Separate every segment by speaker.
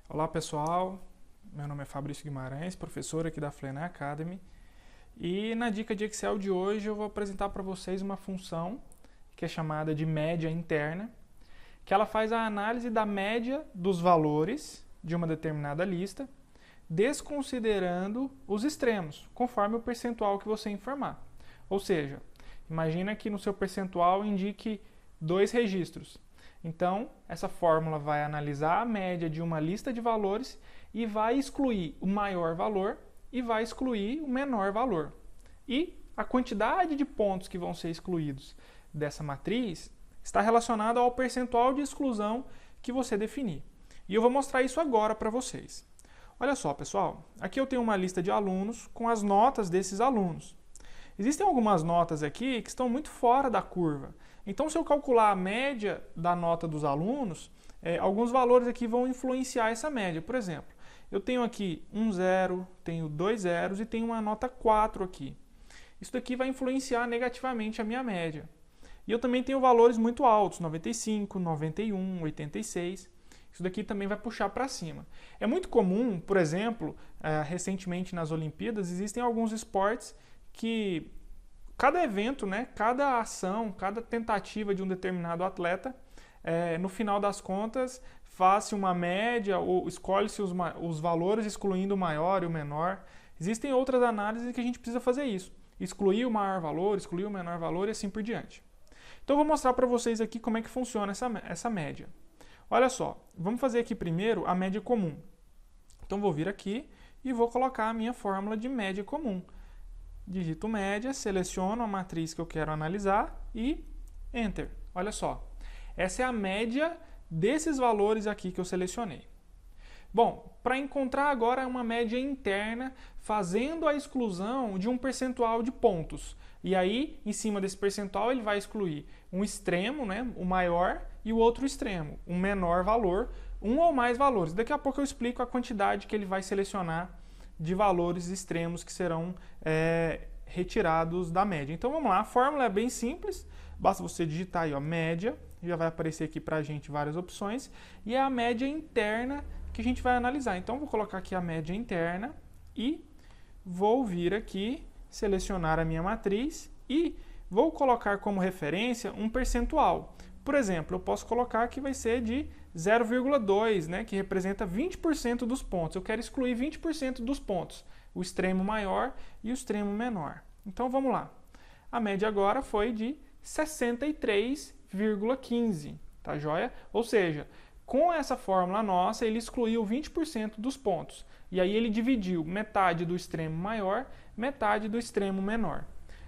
Speaker 1: Olá pessoal, meu nome é Fabrício Guimarães, professor aqui da Flener Academy, e na dica de Excel de hoje eu vou apresentar para vocês uma função que é chamada de média interna, que ela faz a análise da média dos valores de uma determinada lista, desconsiderando os extremos, conforme o percentual que você informar. Ou seja, imagina que no seu percentual indique 2 registros. Então, essa fórmula vai analisar a média de uma lista de valores e vai excluir o maior valor e vai excluir o menor valor. E a quantidade de pontos que vão ser excluídos dessa matriz está relacionada ao percentual de exclusão que você definir. E eu vou mostrar isso agora para vocês. Olha só, pessoal, aqui eu tenho uma lista de alunos com as notas desses alunos. Existem algumas notas aqui que estão muito fora da curva. Então, se eu calcular a média da nota dos alunos, alguns valores aqui vão influenciar essa média. Por exemplo, eu tenho aqui um 0, tenho 2 zeros e tenho uma nota 4 aqui. Isso daqui vai influenciar negativamente a minha média. E eu também tenho valores muito altos, 95, 91, 86. Isso daqui também vai puxar para cima. É muito comum, por exemplo, recentemente nas Olimpíadas, existem alguns esportes que cada evento, cada ação, cada tentativa de um determinado atleta, no final das contas, faz-se uma média ou escolhe-se os valores excluindo o maior e o menor. Existem outras análises que a gente precisa fazer isso. Excluir o maior valor, excluir o menor valor e assim por diante. Então eu vou mostrar para vocês aqui como é que funciona essa média. Olha só, vamos fazer aqui primeiro a média comum. Então vou vir aqui e vou colocar a minha fórmula de média comum. Digito média, seleciono a matriz que eu quero analisar e Enter. Olha só, essa é a média desses valores aqui que eu selecionei. Bom, para encontrar agora uma média interna, fazendo a exclusão de um percentual de pontos. E aí, em cima desse percentual, ele vai excluir um extremo, o maior, e o outro extremo, um menor valor, um ou mais valores. Daqui a pouco eu explico a quantidade que ele vai selecionar de valores extremos que serão retirados da média. Então vamos lá, a fórmula é bem simples, basta você digitar aí, média, já vai aparecer aqui para a gente várias opções, e é a média interna que a gente vai analisar. Então vou colocar aqui a média interna e vou vir aqui, selecionar a minha matriz e vou colocar como referência um percentual. Por exemplo, eu posso colocar que vai ser de 0,2, que representa 20% dos pontos. Eu quero excluir 20% dos pontos, o extremo maior e o extremo menor. Então vamos lá. A média agora foi de 63,15, tá joia? Ou seja, com essa fórmula nossa, ele excluiu 20% dos pontos. E aí ele dividiu metade do extremo maior, metade do extremo menor.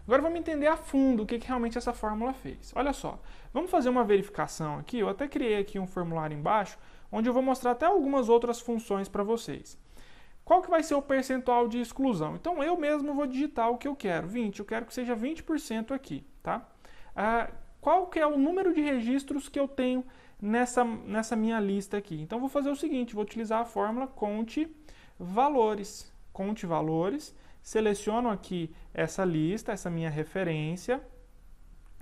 Speaker 1: Agora vamos entender a fundo o que realmente essa fórmula fez. Olha só, vamos fazer uma verificação aqui. Eu até criei aqui um formulário embaixo, onde eu vou mostrar até algumas outras funções para vocês. Qual que vai ser o percentual de exclusão? Então eu mesmo vou digitar o que eu quero, 20. Eu quero que seja 20% aqui, tá? Qual que é o número de registros que eu tenho nessa minha lista aqui? Então vou fazer o seguinte, vou utilizar a fórmula conte valores. Conte valores. Seleciono aqui essa lista, essa minha referência,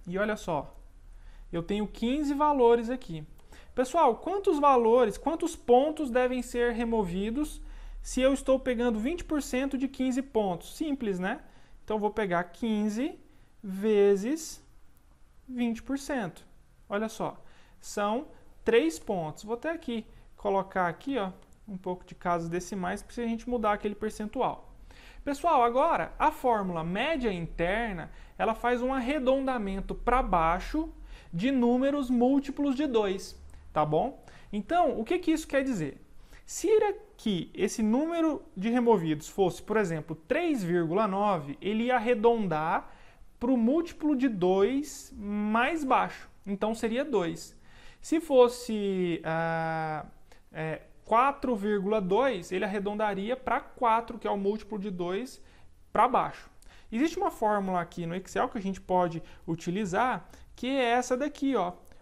Speaker 1: e olha só, eu tenho 15 valores aqui. Pessoal, quantos pontos devem ser removidos se eu estou pegando 20% de 15 pontos? Simples, né? Então, vou pegar 15 vezes 20%. Olha só, são 3 pontos. Vou até aqui colocar aqui, um pouco de casas decimais para a gente mudar aquele percentual. Pessoal, agora a fórmula média interna, ela faz um arredondamento para baixo de números múltiplos de 2, tá bom? Então, o que isso quer dizer? Se aqui esse número de removidos fosse, por exemplo, 3,9, ele ia arredondar para o múltiplo de 2 mais baixo, então seria 2. Se fosse 4,2, ele arredondaria para 4, que é o múltiplo de 2 para baixo. Existe uma fórmula aqui no Excel que a gente pode utilizar, que é essa daqui,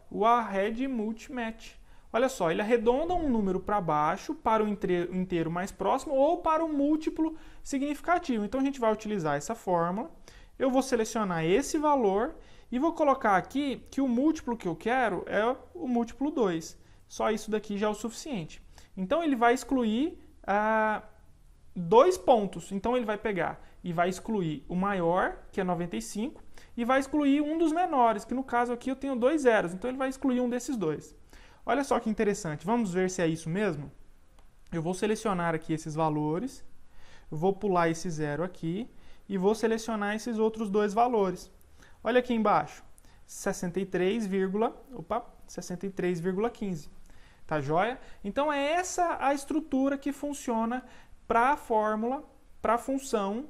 Speaker 1: o Arred Multimatch. Olha só, ele arredonda um número para baixo, para o inteiro mais próximo ou para o múltiplo significativo. Então a gente vai utilizar essa fórmula, eu vou selecionar esse valor e vou colocar aqui que o múltiplo que eu quero é o múltiplo 2. Só isso daqui já é o suficiente. Então ele vai excluir 2 pontos. Então ele vai pegar e vai excluir o maior, que é 95, e vai excluir um dos menores, que no caso aqui eu tenho 2 zeros. Então ele vai excluir um desses dois. Olha só que interessante. Vamos ver se é isso mesmo? Eu vou selecionar aqui esses valores, vou pular esse zero aqui e vou selecionar esses outros dois valores. Olha aqui embaixo, 63,15. Tá joia? Então é essa a estrutura que funciona para a fórmula, para a função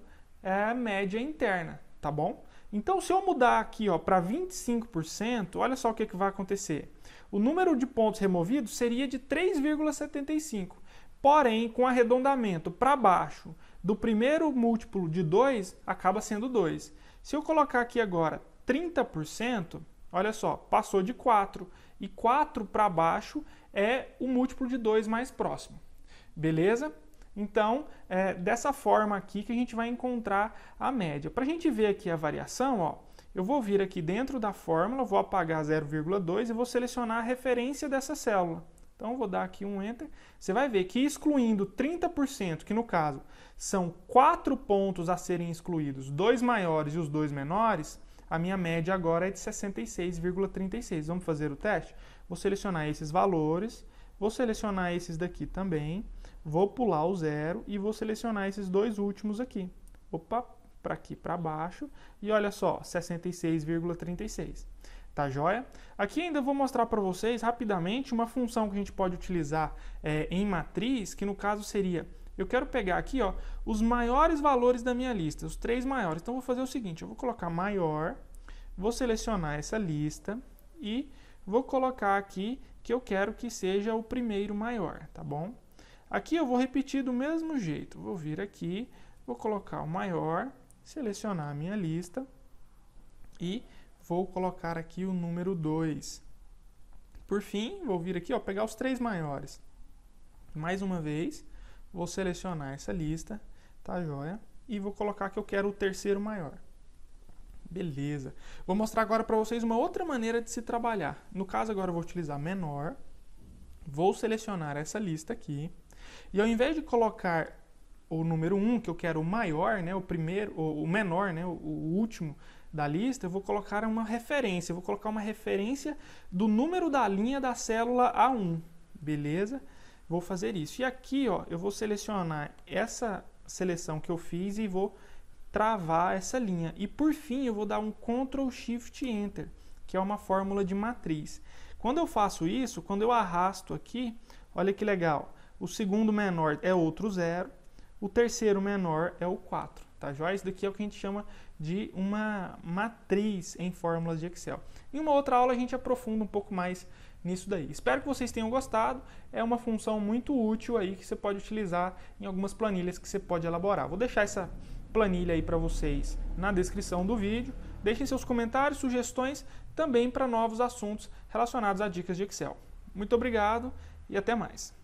Speaker 1: média interna, tá bom? Então se eu mudar aqui para 25%, olha só o que vai acontecer. O número de pontos removidos seria de 3,75. Porém, com arredondamento para baixo do primeiro múltiplo de 2, acaba sendo 2. Se eu colocar aqui agora 30%, olha só, passou de 4. E 4 para baixo é o múltiplo de 2 mais próximo. Beleza? Então, é dessa forma aqui que a gente vai encontrar a média. Para a gente ver aqui a variação, eu vou vir aqui dentro da fórmula, vou apagar 0,2 e vou selecionar a referência dessa célula. Então, vou dar aqui um Enter. Você vai ver que excluindo 30%, que no caso são 4 pontos a serem excluídos, 2 maiores e os 2 menores, a minha média agora é de 66,36. Vamos fazer o teste? Vou selecionar esses valores, vou selecionar esses daqui também, vou pular o zero e vou selecionar esses dois últimos aqui. Opa, para aqui para baixo. E olha só, 66,36. Tá joia? Aqui ainda vou mostrar para vocês rapidamente uma função que a gente pode utilizar em matriz, que no caso seria, eu quero pegar aqui os maiores valores da minha lista, os 3 maiores. Então vou fazer o seguinte, eu vou colocar maior, vou selecionar essa lista e vou colocar aqui que eu quero que seja o primeiro maior, tá bom? Aqui eu vou repetir do mesmo jeito, vou vir aqui, vou colocar o maior, selecionar a minha lista e vou colocar aqui o número 2. Por fim, vou vir aqui, pegar os 3 maiores. Mais uma vez, vou selecionar essa lista, tá joia? E vou colocar que eu quero o terceiro maior. Beleza. Vou mostrar agora para vocês uma outra maneira de se trabalhar. No caso, agora eu vou utilizar menor. Vou selecionar essa lista aqui. E ao invés de colocar o número 1, que eu quero o maior, né, o primeiro, o menor, né, o último da lista, eu vou colocar uma referência. Eu vou colocar uma referência do número da linha da célula A1. Beleza? Vou fazer isso. E aqui, eu vou selecionar essa seleção que eu fiz e vou travar essa linha. E por fim, eu vou dar um Ctrl Shift Enter, que é uma fórmula de matriz. Quando eu faço isso, quando eu arrasto aqui, olha que legal. O segundo menor é outro 0, o terceiro menor é o 4. Tá joia? Isso daqui é o que a gente chama de uma matriz em fórmulas de Excel. Em uma outra aula a gente aprofunda um pouco mais nisso daí. Espero que vocês tenham gostado. É uma função muito útil aí que você pode utilizar em algumas planilhas que você pode elaborar. Vou deixar essa planilha aí para vocês na descrição do vídeo. Deixem seus comentários, sugestões também para novos assuntos relacionados a dicas de Excel. Muito obrigado e até mais.